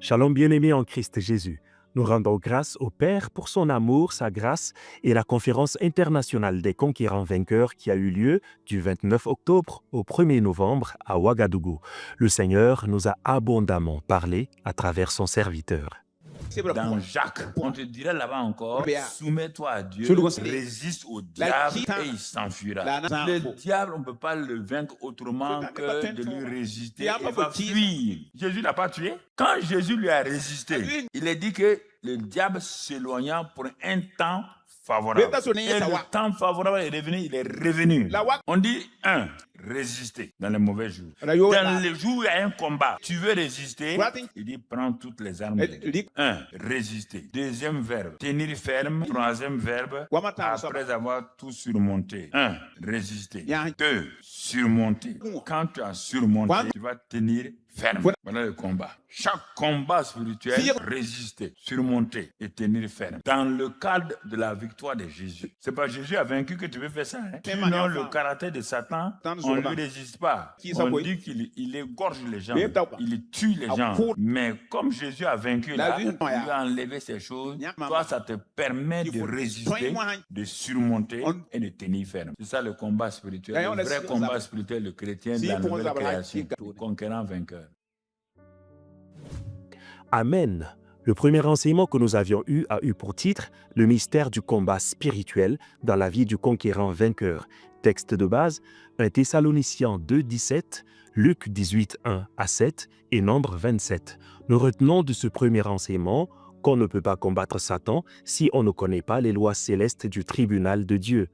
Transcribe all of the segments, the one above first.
Shalom bien-aimés en Christ Jésus. Nous rendons grâce au Père pour son amour, sa grâce et la conférence internationale des conquérants vainqueurs qui a eu lieu du 29 octobre au 1er novembre à Ouagadougou. Le Seigneur nous a abondamment parlé à travers son serviteur. Dans Jacques, on te dirait là-bas encore, soumets-toi à Dieu, résiste au diable et il s'enfuira. Le diable, on ne peut pas le vaincre autrement que de lui résister et va fuir. Jésus n'a pas tué. Quand Jésus lui a résisté, il a dit que le diable s'éloigna pour un temps favorable. Et le temps favorable est revenu, il est revenu. On dit, résister dans les mauvais jours. Dans les jours où il y a un combat, tu veux résister, il dit, prends toutes les armes. Résister. Deuxième verbe, tenir ferme. Troisième verbe, après avoir tout surmonté. Résister. 2, surmonter. Quand tu as surmonté, tu vas tenir ferme. Voilà le combat. Chaque combat spirituel, résister, surmonter et tenir ferme. Dans le cadre de la victoire de Jésus. C'est pas Jésus a vaincu que tu veux faire ça. Sinon, le caractère de Satan, on ne lui résiste pas. On dit qu'il égorge les gens, il tue les gens. Mais comme Jésus a vaincu là, il a enlevé ces choses. Toi, ça te permet de résister, de surmonter et de tenir ferme. C'est ça le combat spirituel. Le vrai combat spirituel, le chrétien de la nouvelle création, le conquérant vainqueur. Amen. Le premier enseignement que nous avions eu a eu pour titre « Le mystère du combat spirituel dans la vie du conquérant vainqueur ». Texte de base, 1 Thessaloniciens 2, 17, Luc 18, 1 à 7 et Nombre 27. Nous retenons de ce premier enseignement qu'on ne peut pas combattre Satan si on ne connaît pas les lois célestes du tribunal de Dieu.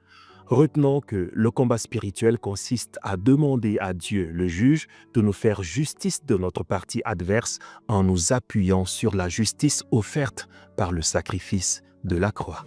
Retenons que le combat spirituel consiste à demander à Dieu, le juge, de nous faire justice de notre partie adverse en nous appuyant sur la justice offerte par le sacrifice de la croix.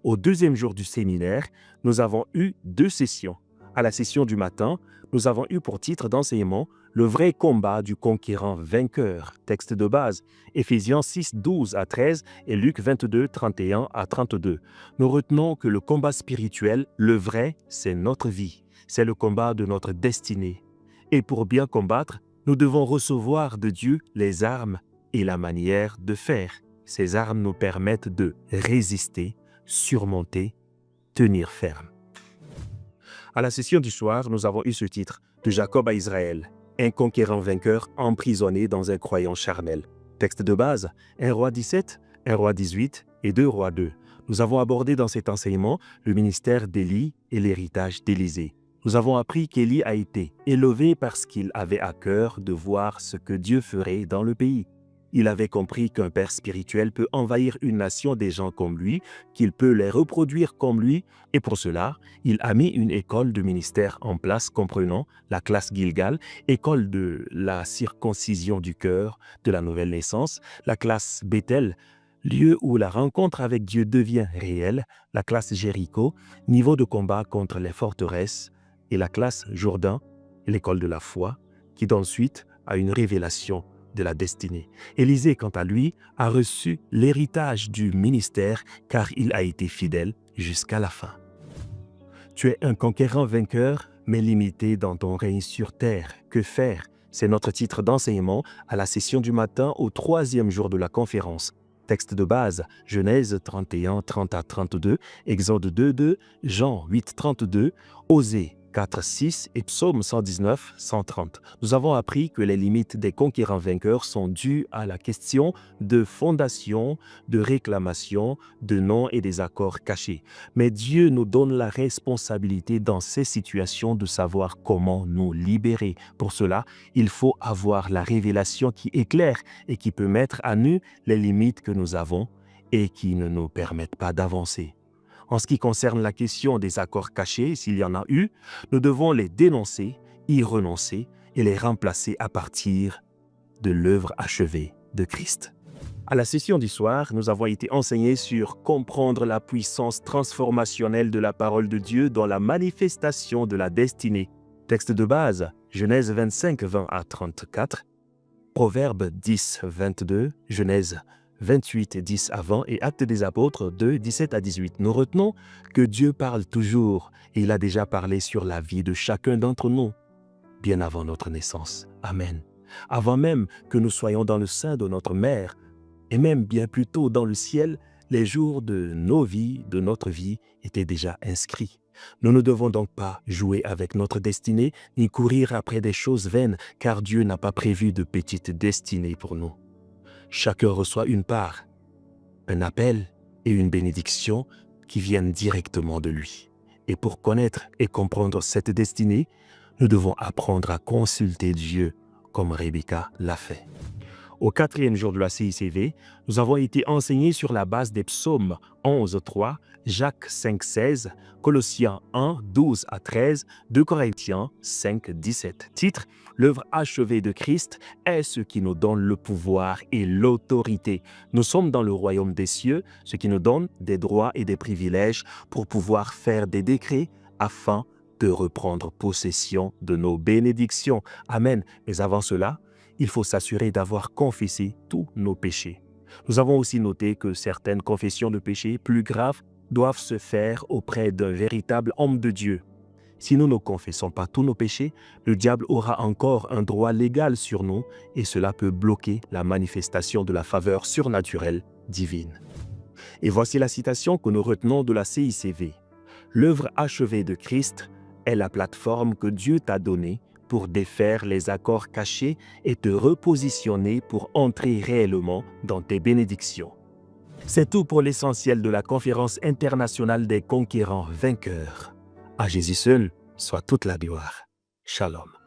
Au deuxième jour du séminaire, nous avons eu 2 sessions. À la session du matin, nous avons eu pour titre d'enseignement « Le vrai combat du conquérant vainqueur », texte de base, Éphésiens 6, 12 à 13 et Luc 22, 31 à 32. Nous retenons que le combat spirituel, le vrai, c'est notre vie, c'est le combat de notre destinée. Et pour bien combattre, nous devons recevoir de Dieu les armes et la manière de faire. Ces armes nous permettent de résister, surmonter, tenir ferme. À la session du soir, nous avons eu ce titre « De Jacob à Israël ». Un conquérant vainqueur emprisonné dans un croyant charnel. Texte de base, 1 Roi 17, 1 Roi 18 et 2 Rois 2. Nous avons abordé dans cet enseignement le ministère d'Élie et l'héritage d'Élisée. Nous avons appris qu'Élie a été élevé parce qu'il avait à cœur de voir ce que Dieu ferait dans le pays. Il avait compris qu'un père spirituel peut envahir une nation des gens comme lui, qu'il peut les reproduire comme lui, et pour cela, il a mis une école de ministère en place comprenant la classe Gilgal, école de la circoncision du cœur, de la nouvelle naissance, la classe Bethel, lieu où la rencontre avec Dieu devient réelle, la classe Jéricho, niveau de combat contre les forteresses, et la classe Jourdain, l'école de la foi, qui donne suite à une révélation de la destinée. Élisée, quant à lui, a reçu l'héritage du ministère car il a été fidèle jusqu'à la fin. Tu es un conquérant vainqueur, mais limité dans ton règne sur terre. Que faire? C'est notre titre d'enseignement à la session du matin au 3e jour de la conférence. Texte de base, Genèse 31, 30 à 32, Exode 2, 2, Jean 8, 32, Osée 4, 6 et Psaume 119, 130. Nous avons appris que les limites des conquérants vainqueurs sont dues à la question de fondation, de réclamation, de noms et des accords cachés. Mais Dieu nous donne la responsabilité dans ces situations de savoir comment nous libérer. Pour cela, il faut avoir la révélation qui éclaire et qui peut mettre à nu les limites que nous avons et qui ne nous permettent pas d'avancer. En ce qui concerne la question des accords cachés, s'il y en a eu, nous devons les dénoncer, y renoncer et les remplacer à partir de l'œuvre achevée de Christ. À la session du soir, nous avons été enseignés sur comprendre la puissance transformationnelle de la parole de Dieu dans la manifestation de la destinée. Texte de base, Genèse 25, 20 à 34, Proverbes 10, 22, Genèse 28, 10 à 20 et Actes des Apôtres 2, 17 à 18. Nous retenons que Dieu parle toujours et il a déjà parlé sur la vie de chacun d'entre nous, bien avant notre naissance. Amen. Avant même que nous soyons dans le sein de notre mère, et même bien plus tôt dans le ciel, les jours de nos vies, de notre vie, étaient déjà inscrits. Nous ne devons donc pas jouer avec notre destinée, ni courir après des choses vaines, car Dieu n'a pas prévu de petite destinée pour nous. Chacun reçoit une part, un appel et une bénédiction qui viennent directement de lui. Et pour connaître et comprendre cette destinée, nous devons apprendre à consulter Dieu comme Rebecca l'a fait. Au 4e jour de la CICV, nous avons été enseignés sur la base des psaumes 11:3, Jacques 5:16, Colossiens 1:12 à 13, 2 Corinthiens 5:17. Titre: L'œuvre achevée de Christ est ce qui nous donne le pouvoir et l'autorité. Nous sommes dans le royaume des cieux, ce qui nous donne des droits et des privilèges pour pouvoir faire des décrets afin de reprendre possession de nos bénédictions. Amen. Mais avant cela, il faut s'assurer d'avoir confessé tous nos péchés. Nous avons aussi noté que certaines confessions de péchés plus graves doivent se faire auprès d'un véritable homme de Dieu. Si nous ne confessons pas tous nos péchés, le diable aura encore un droit légal sur nous et cela peut bloquer la manifestation de la faveur surnaturelle divine. Et voici la citation que nous retenons de la CICV. L'œuvre achevée de Christ est la plateforme que Dieu t'a donnée pour défaire les accords cachés et te repositionner pour entrer réellement dans tes bénédictions. C'est tout pour l'essentiel de la conférence internationale des conquérants vainqueurs. À Jésus seul soit toute la gloire. Shalom.